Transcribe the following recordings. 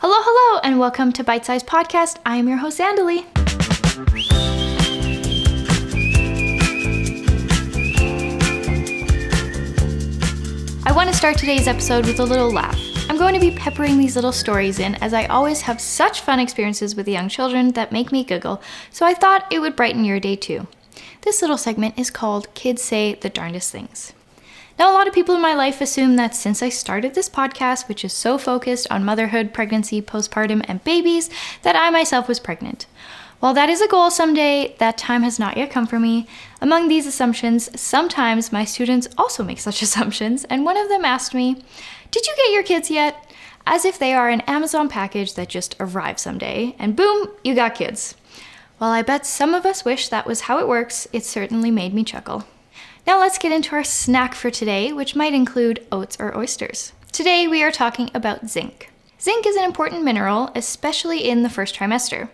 Hello, and welcome to Bitesized Podcast. I am your host, Andalee. I want to start today's episode with a little laugh. I'm going to be peppering these little stories in, as I always have such fun experiences with young children that make me giggle, so I thought it would brighten your day too. This little segment is called Kids Say the Darndest Things. Now, a lot of people in my life assume that since I started this podcast, which is so focused on motherhood, pregnancy, postpartum, and babies, that I myself was pregnant. While that is a goal someday, that time has not yet come for me. Among these assumptions, sometimes my students also make such assumptions, and one of them asked me, "Did you get your kids yet?" As if they are an Amazon package that just arrived someday, and boom, you got kids. While I bet some of us wish that was how it works, it certainly made me chuckle. Now let's get into our snack for today, which might include oats or oysters. Today we are talking about zinc. Zinc is an important mineral, especially in the first trimester.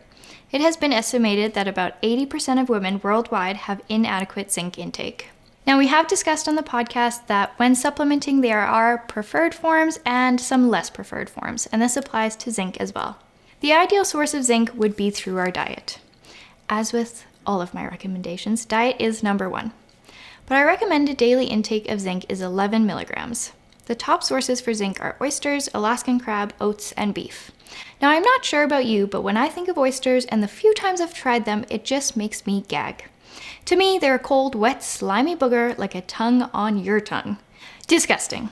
It has been estimated that about 80% of women worldwide have inadequate zinc intake. Now, we have discussed on the podcast that when supplementing, there are preferred forms and some less preferred forms, and this applies to zinc as well. The ideal source of zinc would be through our diet. As with all of my recommendations, diet is number one. But our recommended daily intake of zinc is 11 milligrams. The top sources for zinc are oysters, Alaskan crab, oats, and beef. Now, I'm not sure about you, but when I think of oysters and the few times I've tried them, it just makes me gag. To me, they're a cold, wet, slimy booger like a tongue on your tongue. Disgusting.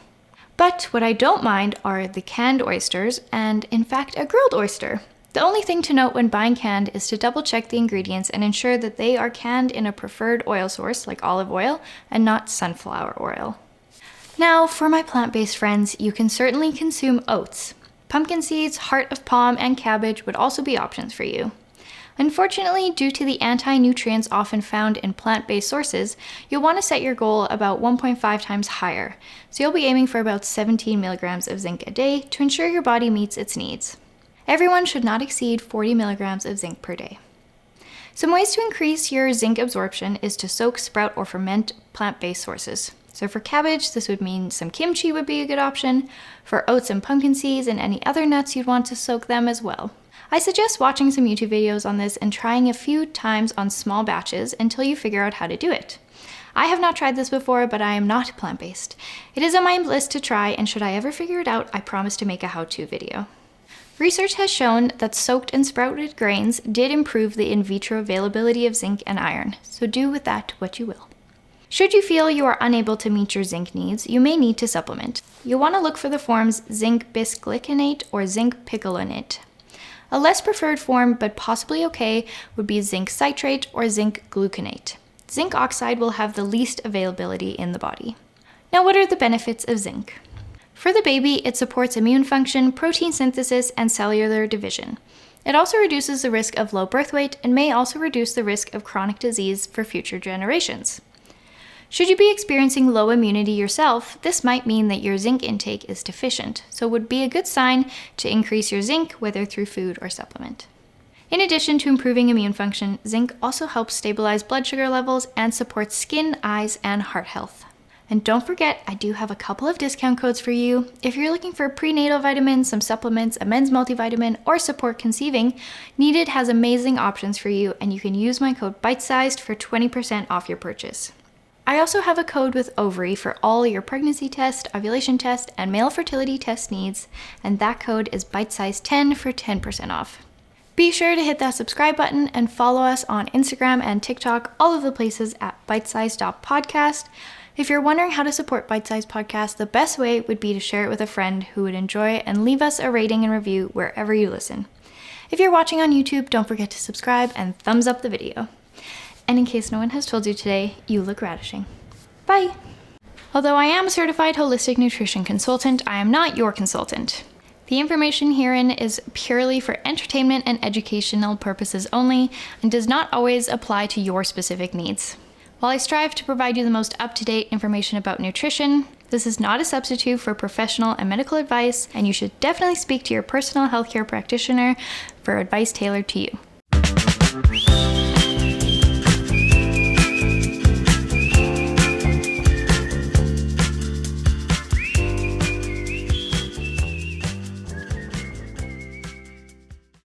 But what I don't mind are the canned oysters and, in fact, a grilled oyster. The only thing to note when buying canned is to double check the ingredients and ensure that they are canned in a preferred oil source like olive oil and not sunflower oil. Now, for my plant-based friends, you can certainly consume oats. Pumpkin seeds, heart of palm, and cabbage would also be options for you. Unfortunately, due to the anti-nutrients often found in plant-based sources, you'll want to set your goal about 1.5 times higher, so you'll be aiming for about 17 milligrams of zinc a day to ensure your body meets its needs. Everyone should not exceed 40 milligrams of zinc per day. Some ways to increase your zinc absorption is to soak, sprout, or ferment plant-based sources. So for cabbage, this would mean some kimchi would be a good option. For oats and pumpkin seeds and any other nuts, you'd want to soak them as well. I suggest watching some YouTube videos on this and trying a few times on small batches until you figure out how to do it. I have not tried this before, but I am not plant-based. It is on my list to try, and should I ever figure it out, I promise to make a how-to video. Research has shown that soaked and sprouted grains did improve the in vitro availability of zinc and iron, so do with that what you will. Should you feel you are unable to meet your zinc needs, you may need to supplement. You'll want to look for the forms zinc bisglycinate or zinc picolinate. A less preferred form, but possibly okay, would be zinc citrate or zinc gluconate. Zinc oxide will have the least availability in the body. Now, what are the benefits of zinc? For the baby, it supports immune function, protein synthesis, and cellular division. It also reduces the risk of low birth weight and may also reduce the risk of chronic disease for future generations. Should you be experiencing low immunity yourself, this might mean that your zinc intake is deficient, so it would be a good sign to increase your zinc, whether through food or supplement. In addition to improving immune function, zinc also helps stabilize blood sugar levels and supports skin, eyes, and heart health. And don't forget, I do have a couple of discount codes for you. If you're looking for prenatal vitamins, some supplements, a men's multivitamin, or support conceiving, Needed has amazing options for you, and you can use my code Bitesized for 20% off your purchase. I also have a code with Ovry for all your pregnancy test, ovulation test, and male fertility test needs, and that code is Bitesized10 for 10% off. Be sure to hit that subscribe button and follow us on Instagram and TikTok, all of the places at bitesized.podcast. If you're wondering how to support Bitesized Podcast, the best way would be to share it with a friend who would enjoy it and leave us a rating and review wherever you listen. If you're watching on YouTube, don't forget to subscribe and thumbs up the video. And in case no one has told you today, you look radishing. Bye! Although I am a certified holistic nutrition consultant, I am not your consultant. The information herein is purely for entertainment and educational purposes only and does not always apply to your specific needs. While I strive to provide you the most up-to-date information about nutrition, this is not a substitute for professional and medical advice, and you should definitely speak to your personal healthcare practitioner for advice tailored to you.